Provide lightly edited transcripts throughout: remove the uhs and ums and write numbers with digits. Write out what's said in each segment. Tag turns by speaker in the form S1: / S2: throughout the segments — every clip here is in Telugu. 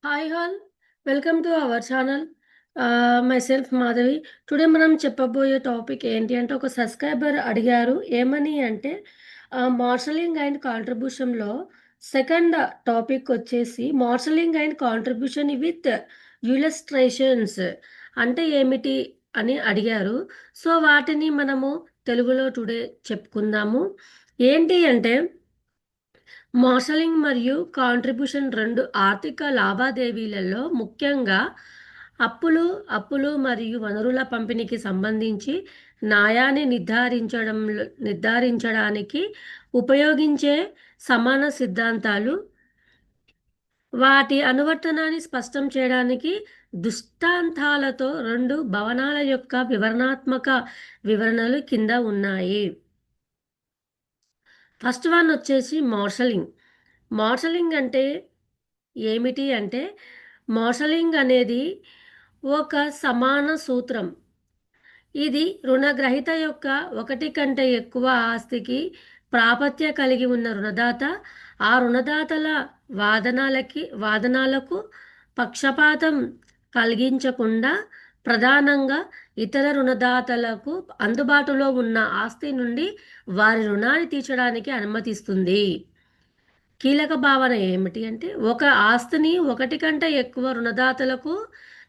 S1: Hi all, welcome to our channel. Myself Madhavi. Today మనం చెప్పబోయే టాపిక్ ఏంటి అంటే, ఒక సబ్స్క్రైబర్ అడిగారు ఏమని అంటే, మార్షలింగ్ అండ్ కాంట్రిబ్యూషన్లో సెకండ్ టాపిక్ వచ్చేసి marshalling and contribution with illustrations అంటే ఏమిటి అని అడిగారు. సో వాటిని మనము తెలుగులో టుడే చెప్పుకుందాము. ఏంటి అంటే, మార్షలింగ్ మరియు కాంట్రిబ్యూషన్ రెండు ఆర్థిక లావాదేవీలలో ముఖ్యంగా అప్పులు అప్పులు మరియు వనరుల పంపిణీకి సంబంధించి న్యాయాన్ని నిర్ధారించడానికి ఉపయోగించే సమాన సిద్ధాంతాలు. వాటి అనువర్తనాన్ని స్పష్టం చేయడానికి దృష్టాంతాలతో రెండు భవనాల యొక్క వివరణాత్మక వివరణలు కింద ఉన్నాయి. ఫస్ట్ వన్ వచ్చేసి మార్షలింగ్. మార్షలింగ్ అంటే ఏమిటి అంటే, మార్షలింగ్ అనేది ఒక సమాన సూత్రం. ఇది రుణగ్రహీత యొక్క ఒకటి కంటే ఎక్కువ ఆస్తికి ప్రాప్యత కలిగి ఉన్న రుణదాత ఆ రుణదాతల వాదనాలకు పక్షపాతం కలిగించకుండా ప్రధానంగా ఇతర రుణదాతలకు అందుబాటులో ఉన్న ఆస్తి నుండి వారి రుణాన్ని తీర్చడానికి అనుమతిస్తుంది. కీలక భావన ఏమిటి అంటే, ఒక ఆస్తిని ఒకటి కంటే ఎక్కువ రుణదాతలకు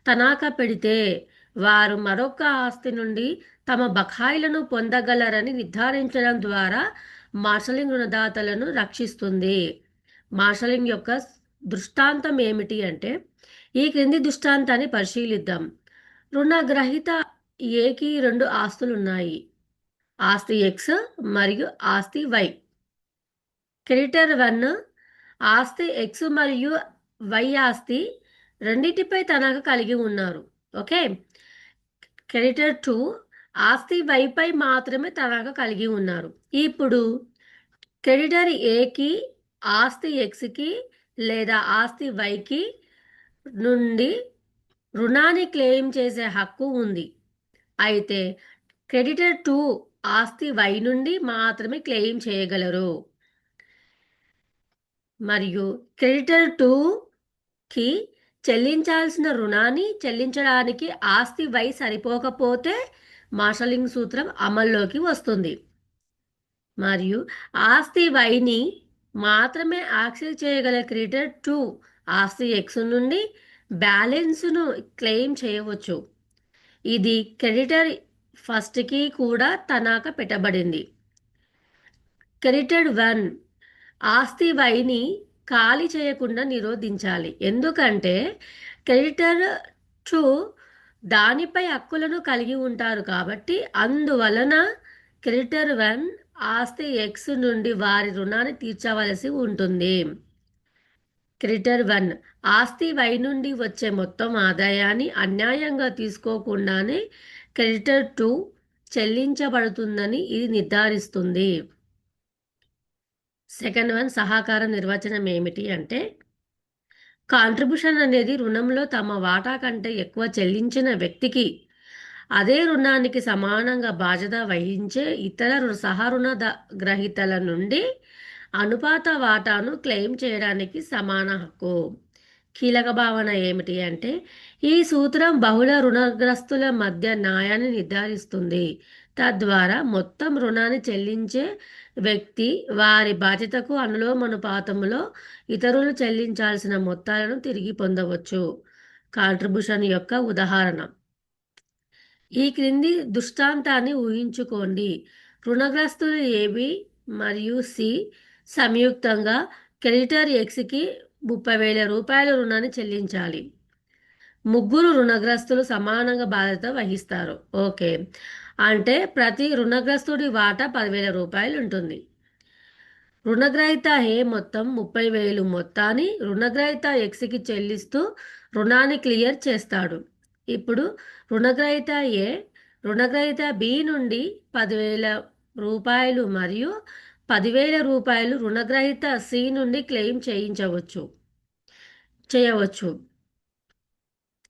S1: తనఖా పెడితే వారు మరొక ఆస్తి నుండి తమ బకాయిలను పొందగలరని నిర్ధారించడం ద్వారా మార్షలింగ్ రుణదాతలను రక్షిస్తుంది. మార్షలింగ్ యొక్క దృష్టాంతం ఏమిటి అంటే, ఈ క్రింది దృష్టాంతాన్ని పరిశీలిద్దాం. రుణగ్రహీత ఏకి రెండు ఆస్తులు ఉన్నాయి, ఆస్తి ఎక్స్ మరియు ఆస్తి వై. క్రెడిటర్ 1 ఆస్తి ఎక్స్ మరియు వై ఆస్తి రెండింటిపై తనఖా కలిగి ఉన్నారు. ఓకే. క్రెడిటర్ 2 ఆస్తి వైపై మాత్రమే తనఖా కలిగి ఉన్నారు. ఇప్పుడు క్రెడిటర్ ఏకి ఆస్తి ఎక్స్కి లేదా ఆస్తి వైకి నుండి రుణాన్ని క్లెయిమ్ చేసే హక్కు ఉంది. అయితే క్రెడిటర్ 2 ఆస్తి వై నుండి మాత్రమే క్లెయిమ్ చేయగలరు. మరియు క్రెడిటర్ 2కి చెల్లించాల్సిన రుణాన్ని చెల్లించడానికి ఆస్తి వై సరిపోకపోతే మార్షలింగ్ సూత్రం అమల్లోకి వస్తుంది. మరియు ఆస్తి వైని మాత్రమే యాక్సెస్ చేయగల క్రెడిటర్ 2 ఆస్తి ఎక్స్ నుండి బ్యాలెన్స్ను క్లెయిమ్ చేయవచ్చు. ఇది క్రెడిటర్ ఫస్ట్కి కూడా తనఖా పెట్టబడింది. క్రెడిటర్ 1 ఆస్తి వైని ఖాళీ చేయకుండా నిరోధించాలి. ఎందుకంటే క్రెడిటర్ 2 దానిపై హక్కులను కలిగి ఉంటారు కాబట్టి. అందువలన క్రెడిటర్ 1 ఆస్తి ఎక్స్ నుండి వారి రుణాన్ని తీర్చవలసి ఉంటుంది. క్రెడిటర్ 1 ఆస్తి వై నుండి వచ్చే మొత్తం ఆదాయాన్ని అన్యాయంగా తీసుకోకుండానే క్రెడిటర్ 2 చెల్లించబడుతుందని ఇది నిర్ధారిస్తుంది. సెకండ్ వన్ సహకార నిర్వచనం ఏమిటి అంటే, కాంట్రిబ్యూషన్ అనేది రుణంలో తమ వాటా కంటే ఎక్కువ చెల్లించిన వ్యక్తికి అదే రుణానికి సమానంగా బాధ్యత వహించే ఇతర సహరుణ గ్రహీతల నుండి అనుపాత వాటాను క్లెయిమ్ చేయడానికి సమాన హక్కు. కీలక భావన ఏమిటి అంటే, ఈ సూత్రం బహుళ రుణగ్రస్తుల మధ్య న్యాయాన్ని నిర్ధారిస్తుంది. తద్వారా మొత్తం రుణాన్ని చెల్లించే వ్యక్తి వారి బాధ్యతకు అనులోమానుపాతంలో ఇతరులు చెల్లించాల్సిన మొత్తాలను తిరిగి పొందవచ్చు. కాంట్రిబ్యూషన్ యొక్క ఉదాహరణ. ఈ క్రింది దృష్టాంతాన్ని ఊహించుకోండి. రుణగ్రస్తులు ఏబి మరియు సి సంయుక్తంగా క్రెడిటర్ ఎక్స్కి 30,000 రూపాయల రుణాన్ని చెల్లించాలి. ముగ్గురు రుణగ్రస్తులు సమానంగా బాధ్యత వహిస్తారు. ఓకే. అంటే ప్రతి రుణగ్రస్తుడి వాటా 10,000 రూపాయలు ఉంటుంది. రుణగ్రహీత ఏ మొత్తం 30,000 మొత్తాన్ని రుణగ్రహీత ఎక్స్కి చెల్లిస్తూ రుణాన్ని క్లియర్ చేస్తాడు. ఇప్పుడు రుణగ్రహీత ఏ రుణగ్రహీత బి నుండి 10,000 రూపాయలు మరియు 10,000 రూపాయలు రుణగ్రహీత సి నుండి క్లెయిమ్ చేయవచ్చు.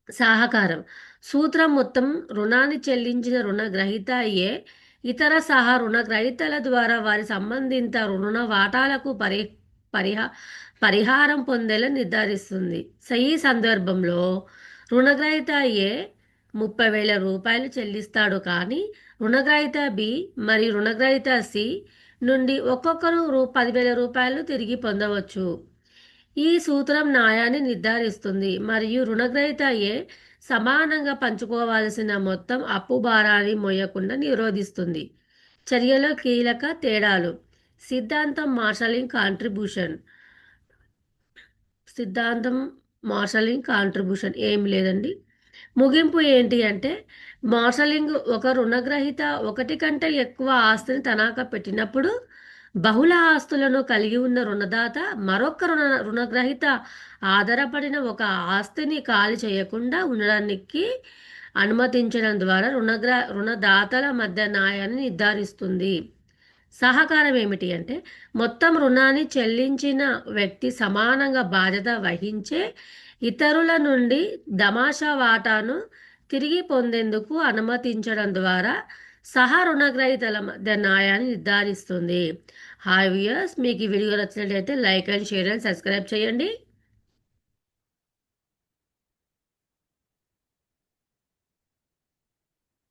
S1: సహకారం సూత్రం మొత్తం రుణాన్ని చెల్లించిన రుణగ్రహీత ఏ ఇతర సహా రుణగ్రహీతల ద్వారా వారి సంబంధిత రుణ వాటాలకు పరిహా పరిహారం పొందేలా నిర్ధారిస్తుంది. సో ఈ సందర్భంలో రుణగ్రహీత ఏ 30,000 రూపాయలు చెల్లిస్తాడు, కానీ రుణగ్రహీత బి మరియు రుణగ్రహీత సి నుండి ఒక్కొక్కరు 10,000 రూపాయలు తిరిగి పొందవచ్చు. ఈ సూత్రం న్యాయాన్ని నిర్ధారిస్తుంది మరియు రుణగ్రహీత ఏ సమానంగా పంచుకోవాల్సిన మొత్తం అప్పు భారాన్ని మోయకుండా నిరోధిస్తుంది. చర్యలో కీలక తేడాలు. సిద్ధాంతం మార్షలింగ్ కాంట్రిబ్యూషన్. సిద్ధాంతం మార్షలింగ్ కాంట్రిబ్యూషన్ ఏమి లేదండి. ముగింపు ఏంటి అంటే, మార్షలింగ్ ఒక రుణగ్రహీత ఒకటి కంటే ఎక్కువ ఆస్తిని తనఖా పెట్టినప్పుడు బహుళ ఆస్తులను కలిగి ఉన్న రుణదాత మరొక రుణగ్రహీత ఆధారపడిన ఒక ఆస్తిని ఖాళీ చేయకుండా ఉండడానికి అనుమతించడం ద్వారా రుణదాతల మధ్య న్యాయాన్ని నిర్ధారిస్తుంది. సహకారం ఏమిటి అంటే, మొత్తం రుణాన్ని చెల్లించిన వ్యక్తి సమానంగా బాధ్యత వహించే ఇతరుల నుండి తమాషా వాటాను తిరిగి పొందేందుకు అనుమతించడం ద్వారా సహ రుణగ్రహీతల మధ్య న్యాయాన్ని నిర్ధారిస్తుంది. హాయ్ వ్యూయర్స్, మీకు ఈ వీడియో నచ్చినట్లయితే like and share and subscribe చేయండి.